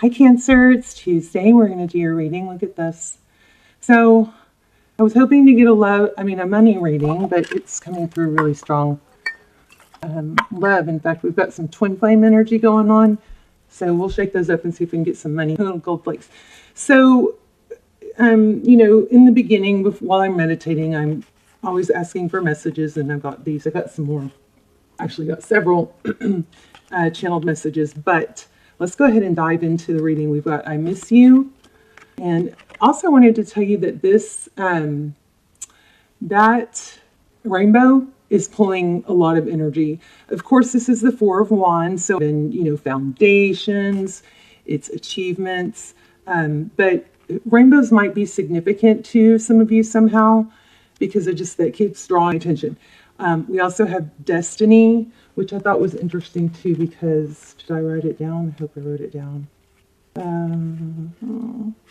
Hi Cancer, it's Tuesday. We're going to do your reading. Look at this. So I was hoping to get a money reading, but it's coming through really strong love. In fact, we've got some twin flame energy going on. So we'll shake those up and see if we can get some money. Gold flakes. So, in the beginning, while I'm meditating, I'm always asking for messages, and I've got these. I've got some more. Actually got several channeled messages, but let's go ahead and dive into the reading. We've got I Miss You. And also wanted to tell you that this, that rainbow is pulling a lot of energy. Of course, this is the Four of Wands. So, foundations, it's achievements. But rainbows might be significant to some of you somehow because that keeps drawing attention. We also have destiny, which I thought was interesting too because, did I write it down? I hope I wrote it down.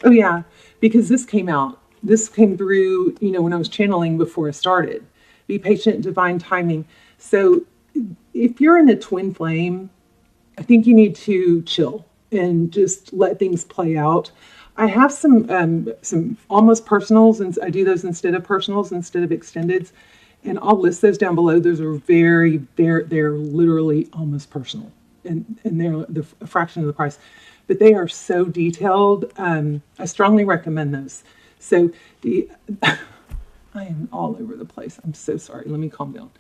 Oh yeah, because this came out. This came through, when I was channeling before I started. Be patient, divine timing. So if you're in a twin flame, I think you need to chill and just let things play out. I have some almost personals, and I do those instead of personals, instead of extendeds. And I'll list those down below. Those are they're literally almost personal. And they're a fraction of the price. But they are so detailed. I strongly recommend those. So I am all over the place. I'm so sorry. Let me calm down.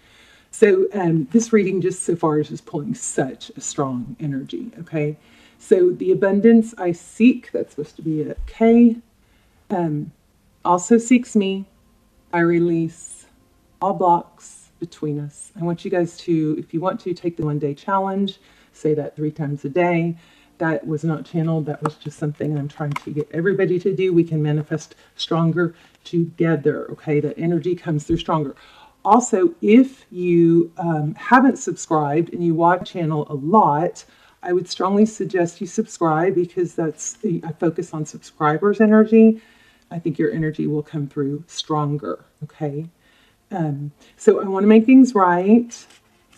So this reading just so far is just pulling such a strong energy. Okay. So the abundance I seek, that's supposed to be a K, also seeks me. I release all blocks between us. I want you guys to, if you want to, take the 1-day challenge, say that 3 times a day. That was not channeled. That was just something I'm trying to get everybody to do. We can manifest stronger together. Okay, that energy comes through stronger. Also, if you haven't subscribed and you watch the channel a lot, I would strongly suggest you subscribe because I focus on subscribers' energy. I think your energy will come through stronger. Okay. So I want to make things right.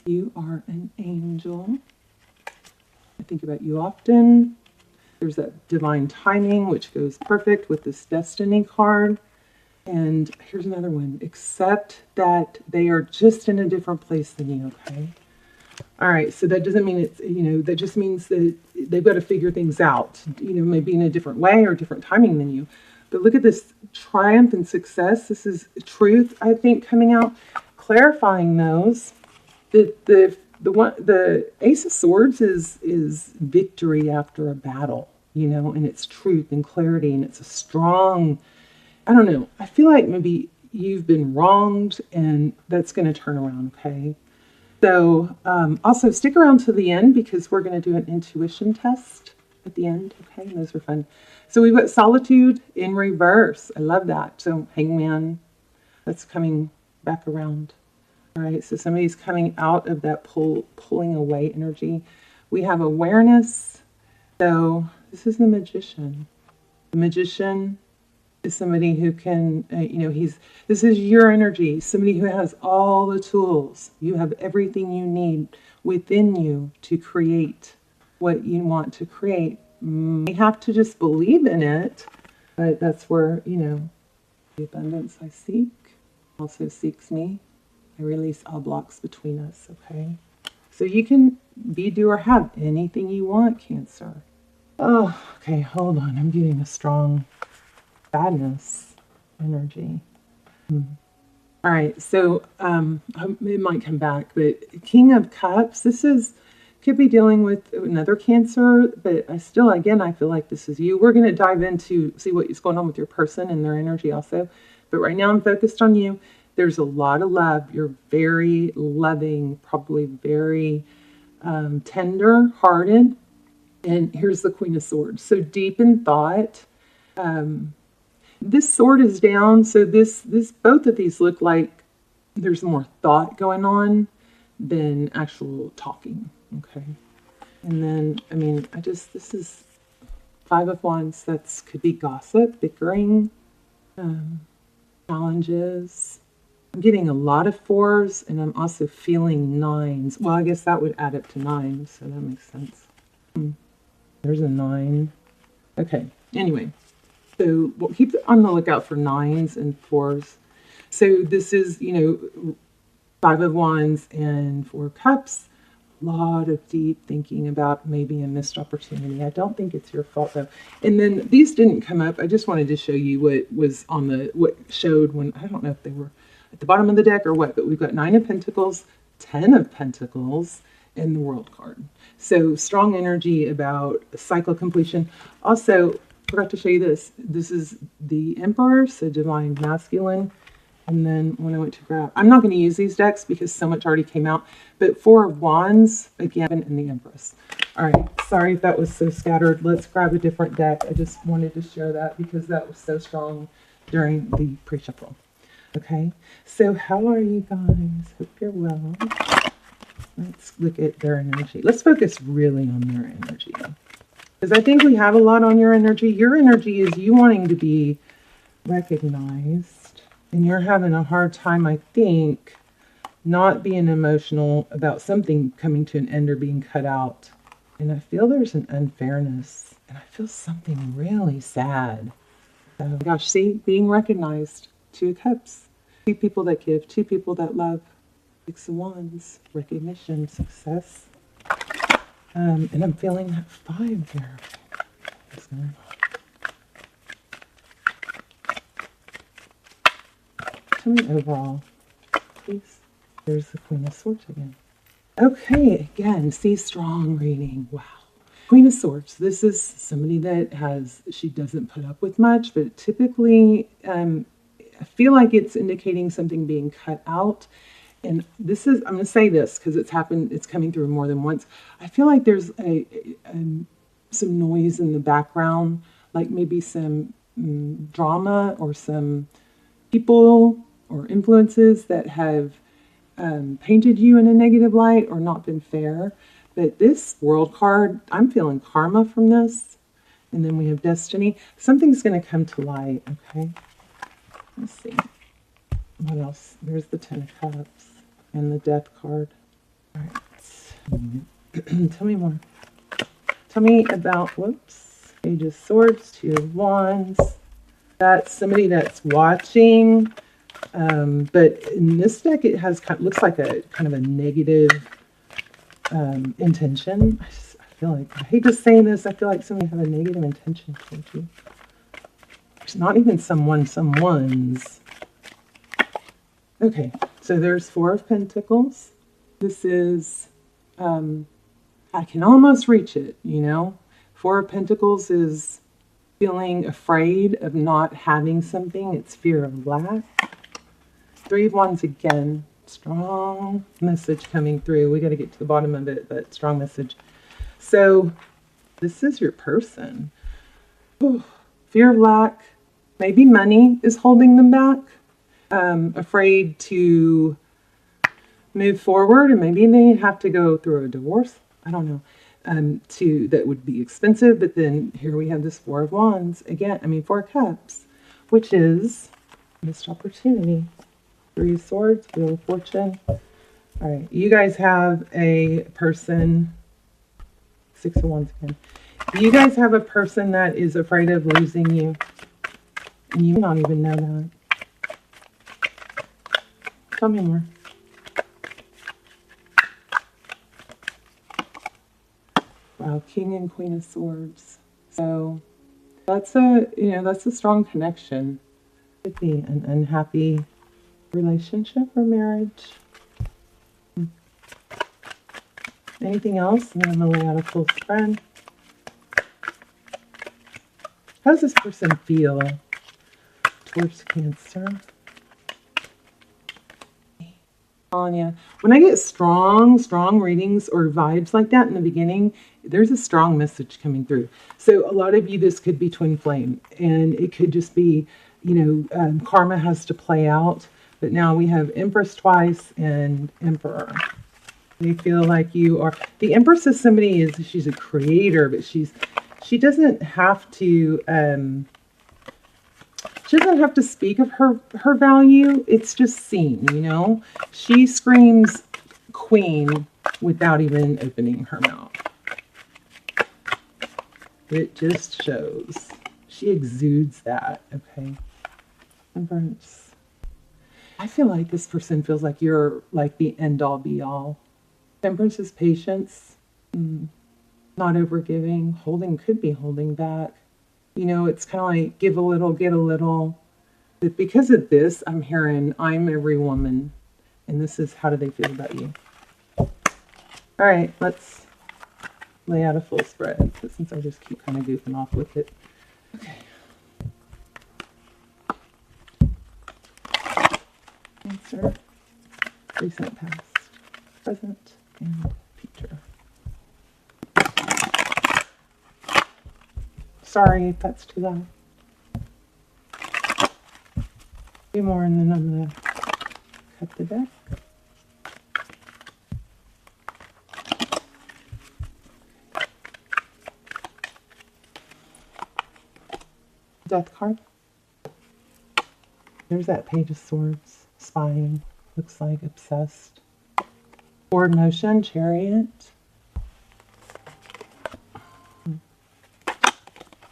You are an angel. I think about you often. There's that divine timing, which goes perfect with this destiny card. And here's another one. Accept that they are just in a different place than you, okay? All right, so that doesn't mean it's, that just means that they've got to figure things out, maybe in a different way or different timing than you. But look at this triumph and success. This is truth, I think, coming out, clarifying those. The Ace of Swords is victory after a battle, and it's truth and clarity, and it's a strong, I don't know. I feel like maybe you've been wronged, and that's going to turn around, okay? So also stick around to the end because we're going to do an intuition test at the end, okay? And those are fun. So we've got solitude in reverse. I love that. So hangman, that's coming back around. All right, so somebody's coming out of that pulling away energy. We have awareness. So this is the magician. The magician is somebody who can, this is your energy. Somebody who has all the tools. You have everything you need within you to create what you want to create. You have to just believe in it, but that's where, the abundance I seek also seeks me. I release all blocks between us, okay? So you can be, do, or have anything you want, Cancer. Oh, okay, hold on. I'm getting a strong sadness energy. All right, so it might come back, but King of Cups, could be dealing with another Cancer, but I feel like this is you. We're going to dive into, see what's going on with your person and their energy also. But right now I'm focused on you. There's a lot of love. You're very loving, probably very tender-hearted. And here's the Queen of Swords. So deep in thought. This sword is down. So both of these look like there's more thought going on than actual talking. Okay. And then, this is 5 of Wands. Could be gossip, bickering, challenges. I'm getting a lot of 4s, and I'm also feeling 9s. Well, I guess that would add up to 9, so that makes sense. There's a 9. Okay, anyway, so we'll keep on the lookout for 9s and 4s. So this is, you know, 5 of Wands and 4 Cups. A lot of deep thinking about maybe a missed opportunity. I don't think it's your fault though. And then these didn't come up. I just wanted to show you what was on what showed when, I don't know if they were at the bottom of the deck or what, but we've got 9 of Pentacles, 10 of Pentacles, and the World card. So strong energy about cycle completion. Also, forgot to show you this. This is the Emperor, so divine masculine. And then when I went to grab, I'm not going to use these decks because so much already came out, but 4 of Wands, again, and the Empress. All right, sorry if that was so scattered. Let's grab a different deck. I just wanted to share that because that was so strong during the pre-shuffle. Okay, so how are you guys? Hope you're well. Let's look at their energy. Let's focus really on their energy. Because I think we have a lot on your energy. Your energy is you wanting to be recognized. And you're having a hard time, I think, not being emotional about something coming to an end or being cut out. And I feel there's an unfairness. And I feel something really sad. So, gosh, see, being recognized. 2 of Cups. 2 people that give, 2 people that love. 6 of Wands, recognition, success. And I'm feeling that 5 there. What's going on? Tell me overall, please. There's the Queen of Swords again. Okay, again, see, strong reading. Wow. Queen of Swords. This is somebody that she doesn't put up with much, but typically, I feel like it's indicating something being cut out. And this is, I'm going to say this because it's coming through more than once. I feel like there's some noise in the background, like maybe some drama or some people or influences that have painted you in a negative light or not been fair. But this World card, I'm feeling karma from this. And then we have Destiny. Something's going to come to light, okay? Let's see. What else? There's the 10 of Cups and the Death card. All right. Tell me more. Tell me about, whoops, Page of Swords, 2 of Wands. That's somebody that's watching. But in this deck, it has looks like a kind of a negative intention. I feel like, I hate just saying this, I feel like somebody have a negative intention towards you. There's not even someone's. Okay, so there's 4 of Pentacles. This is, I can almost reach it, you know. 4 of Pentacles is feeling afraid of not having something. It's fear of lack. 3 of Wands again. Strong message coming through. We got to get to the bottom of it, but strong message. So this is your person. Ooh, fear of lack. Maybe money is holding them back. Afraid to move forward, and maybe they have to go through a divorce. I don't know. That would be expensive, but then here we have this 4 of Wands again. I mean 4 of Cups, which is missed opportunity. 3 of Swords, Wheel of Fortune. All right, you guys have a person. 6 of Wands again. You guys have a person that is afraid of losing you, and you may not even know that. Tell me more. Wow, King and Queen of Swords. So that's a strong connection. Could be an unhappy relationship or marriage. Anything else? And then I'm going to lay out a full spread. How does this person feel towards Cancer? Anya, when I get strong readings or vibes like that in the beginning, there's a strong message coming through. So a lot of you, this could be twin flame, and it could just be, karma has to play out. But now we have Empress twice and Emperor. They feel like you are. The Empress is somebody, she's a creator, but she doesn't have to. She doesn't have to speak of her value. It's just seen, She screams queen without even opening her mouth. It just shows. She exudes that, okay? Temperance. I feel like this person feels like you're like the end-all be-all. Temperance is patience, not overgiving. Holding could be holding back. You know, it's kind of like give a little, get a little. But because of this, I'm hearing I'm every woman. And this is how do they feel about you. All right, let's lay out a full spread. Since I just keep kind of goofing off with it. Okay. Answer, recent, past, present, and future. Sorry if that's too loud. A few more and then I'm going to cut the deck. Death card. There's that Page of Swords. Spying. Looks like obsessed. Forward motion. Chariot.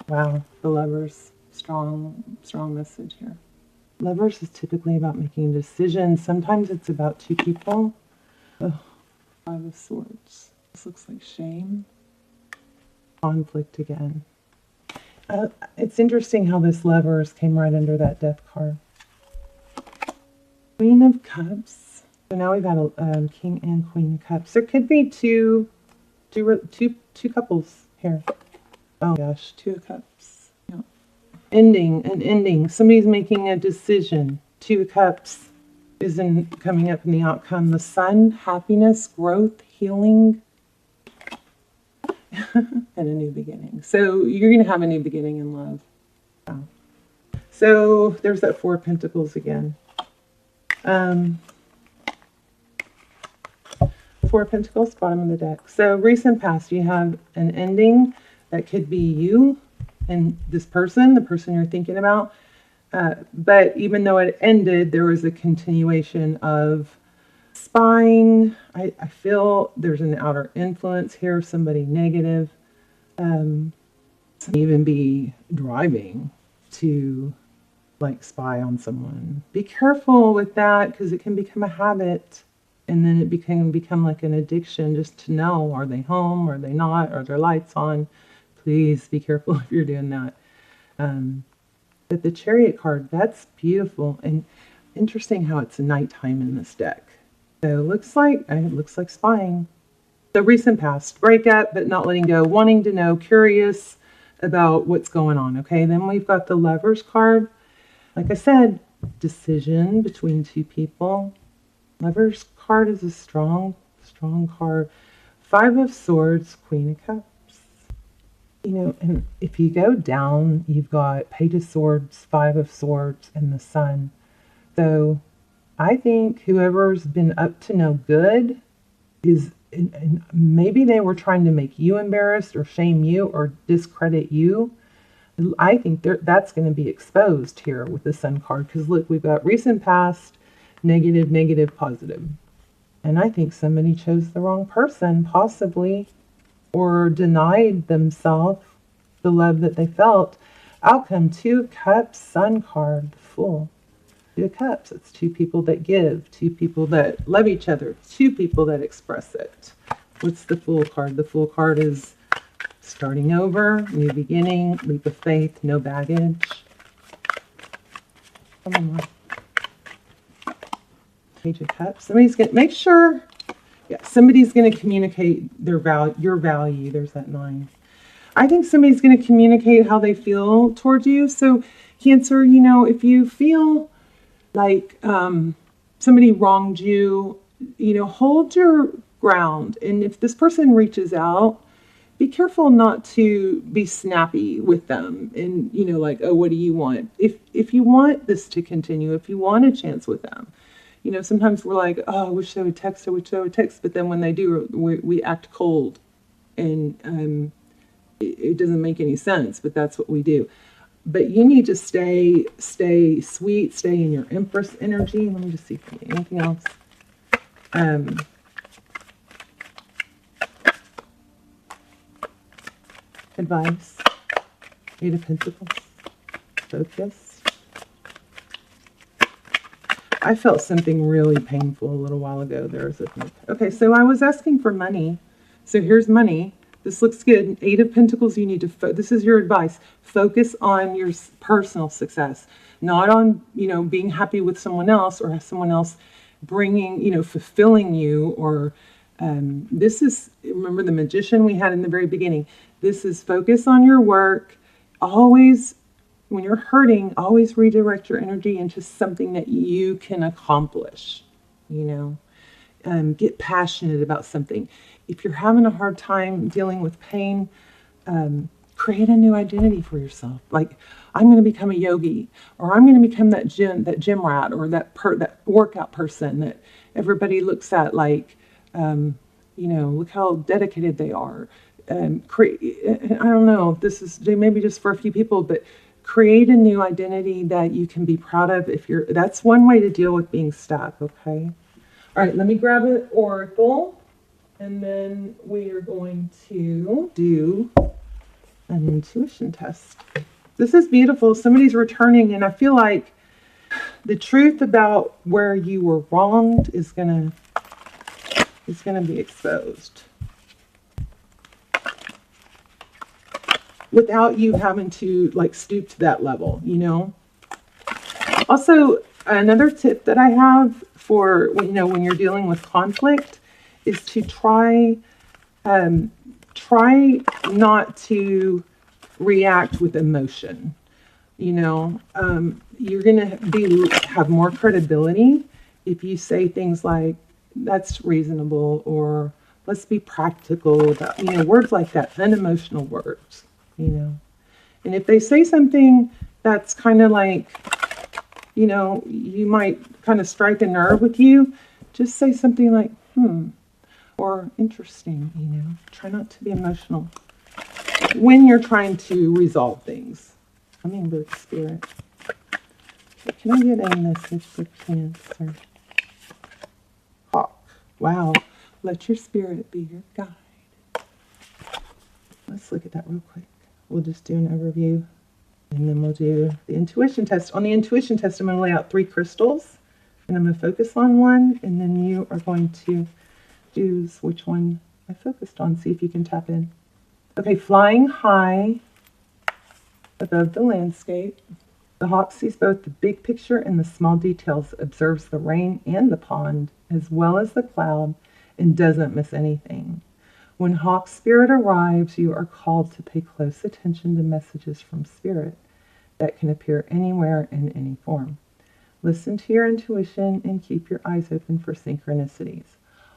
Wow. The Lovers. Strong message here. Lovers is typically about making decisions. Sometimes it's about two people. Oh, Five of Swords. This looks like shame. Conflict again. It's interesting how this Lovers came right under that Death card. Queen of Cups. So now we've got a King and Queen of Cups. There could be two couples here. Oh gosh, Two of Cups. Yeah. An ending. Somebody's making a decision. Two of Cups isn't coming up in the outcome. The Sun, happiness, growth, healing, and a new beginning. So you're going to have a new beginning in love. Wow. So there's that Four of Pentacles again. Four of Pentacles, bottom of the deck. So recent past, you have an ending that could be you and this person, the person you're thinking about. But even though it ended, there was a continuation of spying. I feel there's an outer influence here, somebody negative. Even be driving to like spy on someone. Be careful with that because it can become a habit and then it can become like an addiction just to know, are they home, are they not, are their lights on? Please be careful if you're doing that. But the Chariot card, that's beautiful and interesting how it's nighttime in this deck. So it looks like spying. The recent past, breakup, but not letting go, wanting to know, curious about what's going on. Okay, then we've got the Lovers card. Like I said, decision between two people. Lovers card is a strong card. Five of Swords, Queen of Cups. You know, and if you go down, you've got Page of Swords, Five of Swords, and the Sun. So I think whoever's been up to no good is, and maybe they were trying to make you embarrassed or shame you or discredit you. I think that's going to be exposed here with the Sun card. Because look, we've got recent past, negative, negative, positive. And I think somebody chose the wrong person, possibly, or denied themselves the love that they felt. Outcome, Two of Cups, Sun card, Fool. Two of Cups, it's two people that give, two people that love each other, two people that express it. What's the Fool card? The Fool card is starting over, new beginning, leap of faith, no baggage. Come on. Page of Cups. Somebody's going to make sure, somebody's going to communicate your value. There's that 9. I think somebody's going to communicate how they feel towards you. So Cancer, you know, if you feel like somebody wronged you, you know, hold your ground. And if this person reaches out, be careful not to be snappy with them and, you know, like, oh, what do you want? If you want this to continue, if you want a chance with them, you know, sometimes we're like, oh, I wish they would text, but then when they do, we act cold and it doesn't make any sense, but that's what we do. But you need to stay sweet, stay in your Empress energy. Let me just see if there's anything else. Advice. Eight of Pentacles. Focus. I felt something really painful a little while ago. Okay, so I was asking for money. So here's money. This looks good. Eight of Pentacles, you need to, this is your advice. Focus on your personal success, not on, being happy with someone else or someone else bringing, fulfilling you. Or this is, remember the Magician we had in the very beginning. This is focus on your work. Always, when you're hurting, always redirect your energy into something that you can accomplish, get passionate about something. If you're having a hard time dealing with pain, create a new identity for yourself. Like, I'm going to become a yogi, or I'm going to become that gym rat, or that workout person that everybody looks at like, look how dedicated they are. I don't know, this is maybe just for a few people, but create a new identity that you can be proud of. That's one way to deal with being stuck, okay? All right, let me grab an oracle, and then we are going to do an intuition test. This is beautiful. Somebody's returning, and I feel like the truth about where you were wronged is gonna be exposed without you having to stoop to that level, Also, another tip that I have for when you're dealing with conflict is to try not to react with emotion. You're gonna have more credibility if you say things like, "That's reasonable," or "Let's be practical," about, words like that, unemotional words. And if they say something that's kind of like, you might kind of strike a nerve with you, just say something like, or interesting, Try not to be emotional when you're trying to resolve things. Hummingbird spirit. Okay, can I get a message for Cancer? Hawk. Wow. Let your spirit be your guide. Let's look at that real quick. We'll just do an overview, and then we'll do the intuition test. On the intuition test, I'm going to lay out 3 crystals, and I'm going to focus on one, and then you are going to choose which one I focused on. See if you can tap in. Okay, flying high above the landscape, the hawk sees both the big picture and the small details, observes the rain and the pond, as well as the cloud, and doesn't miss anything. When hawk spirit arrives, you are called to pay close attention to messages from spirit that can appear anywhere in any form. Listen to your intuition and keep your eyes open for synchronicities.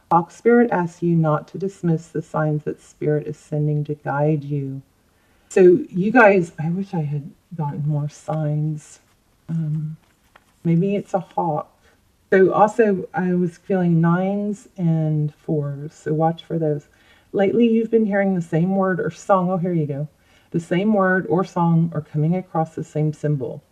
Hawk spirit asks you not to dismiss the signs that spirit is sending to guide you. So you guys, I wish I had gotten more signs. Maybe it's a hawk. So also I was feeling 9s and 4s, so watch for those. Lately, you've been hearing the same word or song. Oh, here you go. The same word or song are coming across the same symbol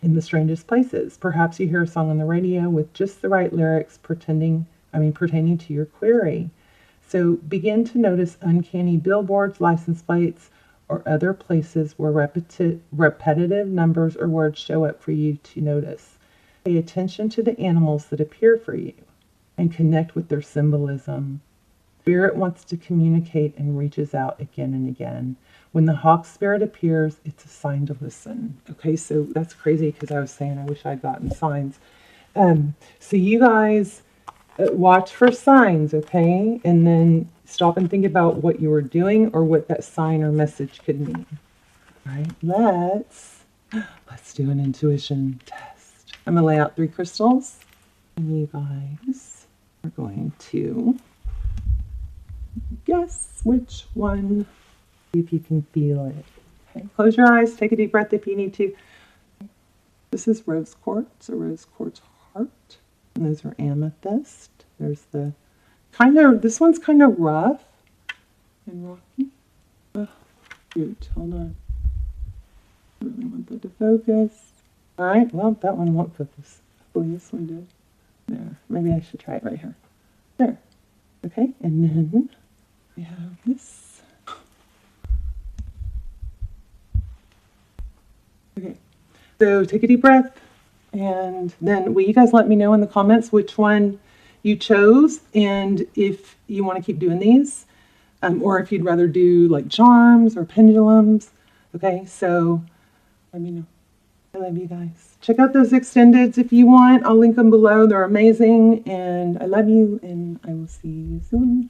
in the strangest places. Perhaps you hear a song on the radio with just the right lyrics pertaining to your query. So begin to notice uncanny billboards, license plates, or other places where repetitive numbers or words show up for you to notice. Pay attention to the animals that appear for you and connect with their symbolism. Spirit wants to communicate and reaches out again and again. When the hawk spirit appears, it's a sign to listen. Okay, so that's crazy because I was saying I wish I'd gotten signs. So you guys watch for signs, okay? And then stop and think about what you were doing or what that sign or message could mean. All right, let's do an intuition test. I'm going to lay out 3 crystals, and you guys are going to guess which one. See if you can feel it. Okay, close your eyes, take a deep breath if you need to. This is rose quartz, a rose quartz heart. And those are amethyst. There's the this one's kind of rough and rocky. Oh, shoot, hold on. I really want that to focus. All right, well, that one won't focus. Hopefully this one did. There, maybe I should try it right here. There. Okay, and then we have this. Okay, so take a deep breath, and then will you guys let me know in the comments which one you chose, and if you want to keep doing these, or if you'd rather do like charms or pendulums. Okay, so let me know. I love you guys. Check out those extendeds if you want. I'll link them below. They're amazing, and I love you, and I will see you soon.